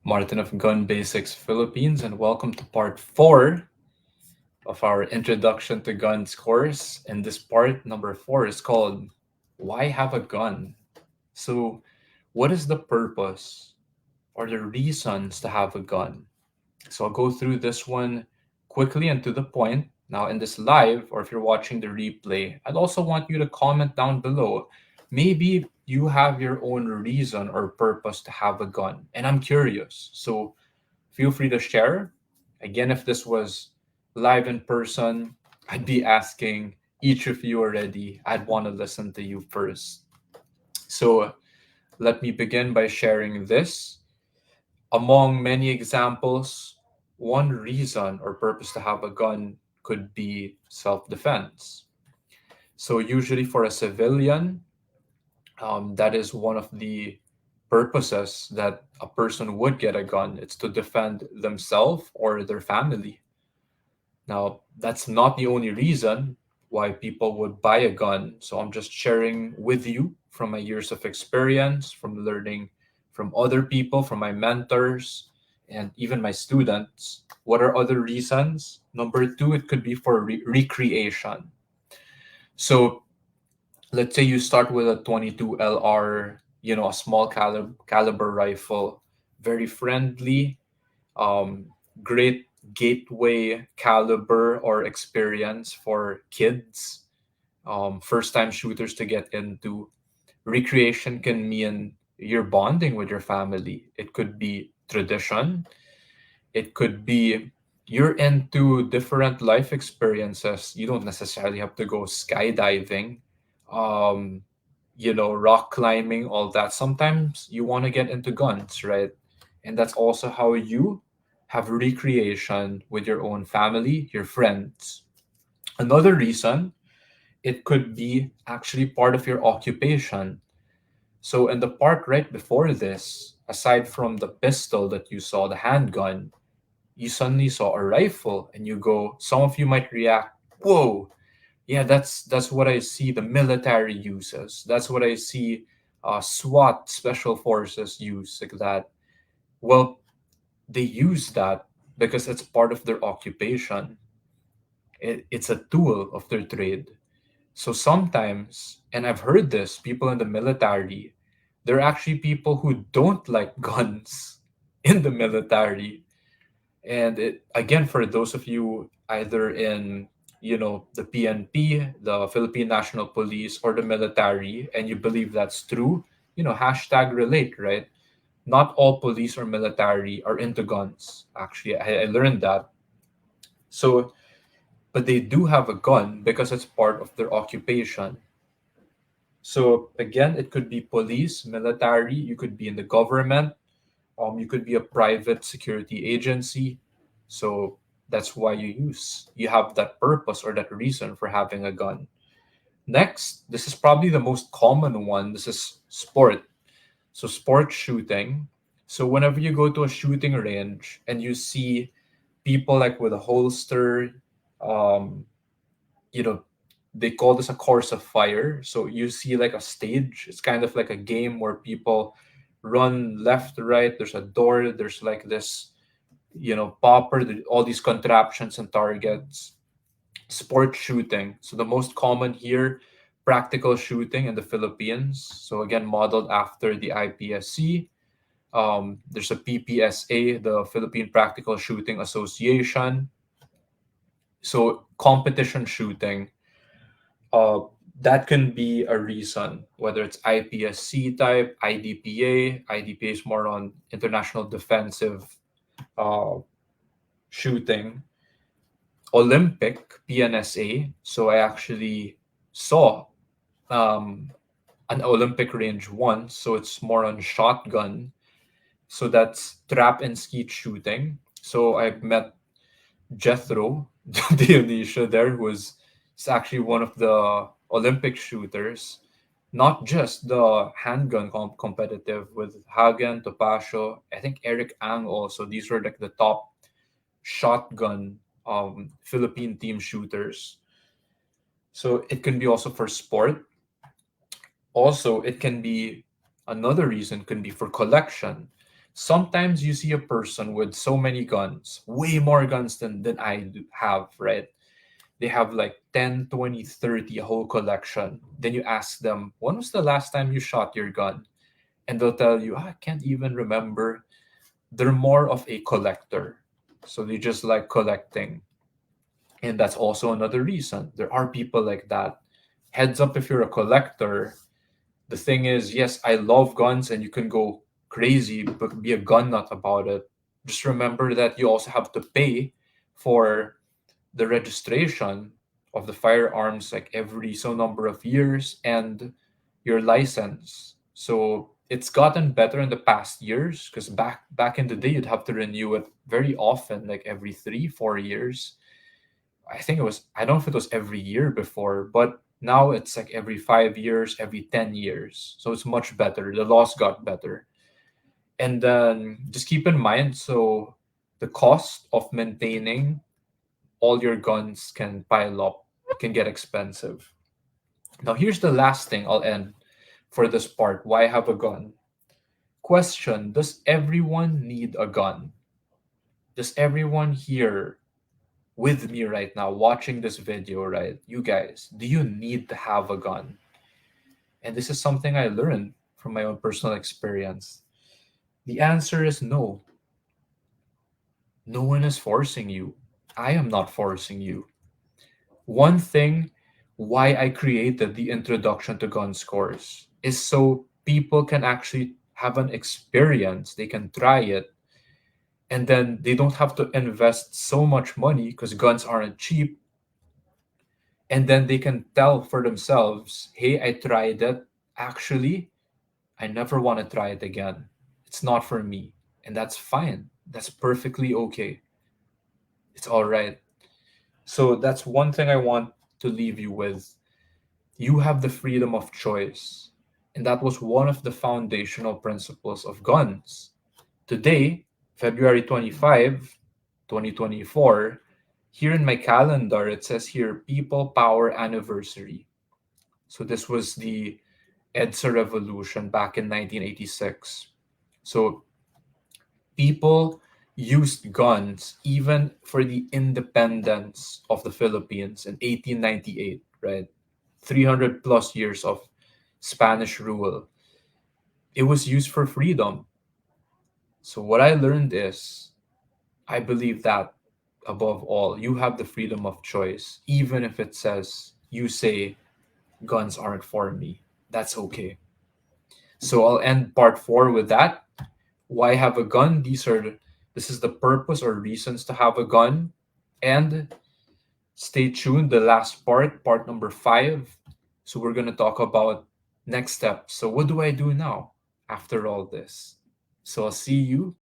Martin of Gun Basics Philippines, and welcome to part 4 of our Introduction to Guns course. And this part, number 4, is called Why Have a Gun? So, what is the purpose or the reasons to have a gun? So, I'll go through this one quickly and to the point. Now, in this live, or if you're watching the replay, I'd also want you to comment down below. Maybe you have your own reason or purpose to have a gun, and I'm curious. So, feel free to share. Again, if this was live in person, I'd be asking each of you already. I'd want to listen to you first. So, let me begin by sharing this. Among many examples, one reason or purpose to have a gun could be self defense. So, usually for a civilian, that is one of the purposes that a person would get a gun. It's to defend themselves or their family. Now, that's not the only reason why people would buy a gun. So I'm just sharing with you from my years of experience, from learning from other people, from my mentors, and even my students. What are other reasons? Number two, it could be for recreation. So let's say you start with a 22 LR, a small caliber rifle, very friendly, um, great gateway caliber or experience for kids, first time shooters to get into. Recreation can mean you're bonding with your family. It could be tradition. It could be you're into different life experiences. You don't necessarily have to go skydiving, um, rock climbing, all that. Sometimes you want to get into guns, right? And that's also how you have recreation with your own family, your friends. Another reason, it could be actually part of your occupation. So, in the part right before this, aside from the pistol that you saw, the handgun, you suddenly saw a rifle and you go, some of you might react, whoa, yeah, that's what I see the military uses. That's what I see SWAT, special forces, use like that. Well, they use that because it's part of their occupation. It's a tool of their trade. So sometimes, and I've heard this, people in the military, there are actually people who don't like guns in the military. And again, for those of you either in, the PNP, the Philippine National Police, or the military, and you believe that's true, hashtag relate, right? Not all police or military are into guns. Actually, I learned that. So, but they do have a gun because it's part of their occupation. So again, it could be police, military, you could be in the government, you could be a private security agency. So that's why you have that purpose or that reason for having a gun. Next, this is probably the most common one. This is sport. So sport shooting. So whenever you go to a shooting range and you see people like with a holster, um, you know, they call this a course of fire. So you see like a stage. It's kind of like a game where people run left, right. There's a door. There's like this, popper. All these contraptions and targets. Sport shooting. So the most common here, practical shooting in the Philippines. So again, modeled after the IPSC. There's a PPSA, the Philippine Practical Shooting Association. So competition shooting, uh, that can be a reason, whether it's IPSC type, IDPA. IDPA is more on international defensive uh, shooting. Olympic, PNSA. So I actually saw um, an Olympic range once. So it's more on shotgun. So that's trap and skeet shooting. So I've met Jethro Dionisia there, who is actually one of the Olympic shooters, not just the handgun competitive with Hagen, Topacio, I think Eric Ang also. These were like the top shotgun Philippine team shooters. So it can be also for sport. Also, it can be another reason can be for collection. Sometimes you see a person with so many guns, way more guns than have, right? They have like 10, 20, 30, a whole collection. Then you ask them, when was the last time you shot your gun? And they'll tell you, "Ah, I can't even remember." They're more of a collector. So they just like collecting. And that's also another reason. There are people like that. Heads up if you're a collector. The thing is, yes, I love guns and you can go crazy, but be a gun nut about it. Just remember that you also have to pay for the registration of the firearms like every so number of years and your license. So it's gotten better in the past years because back in the day you'd have to renew it very often, like every 3 4 years. I think it was, I don't know if it was every year before, but now it's like every 5 years, every 10 years. So it's much better. The laws got better. And then just keep in mind, so the cost of maintaining all your guns can pile up, can get expensive. Now, here's the last thing I'll end for this part. Why have a gun? Question: does everyone need a gun? Does everyone here with me right now watching this video, right? You guys, do you need to have a gun? And this is something I learned from my own personal experience. The answer is no. No one is forcing you. I am not forcing you. One thing why I created the introduction to gun scores is so people can actually have an experience, they can try it, and then they don't have to invest so much money because guns aren't cheap. And then they can tell for themselves, hey, I tried it. Actually, I never want to try it again. It's not for me. And that's fine. That's perfectly okay. It's all right. So that's one thing I want to leave you with. You have the freedom of choice. And that was one of the foundational principles of guns. Today, February 25, 2024, here in my calendar, it says here People Power Anniversary. So this was the EDSA revolution back in 1986. So people used guns even for the independence of the Philippines in 1898, right? 300 plus years of Spanish rule. It was used for freedom. So what I learned is I believe that above all, you have the freedom of choice, even if it says you say guns aren't for me. That's okay. So I'll end part 4 with that. Why have a gun? This is the purpose or reasons to have a gun. And stay tuned, the last part number 5. So we're gonna talk about next steps. So what do I do now after all this? So I'll see you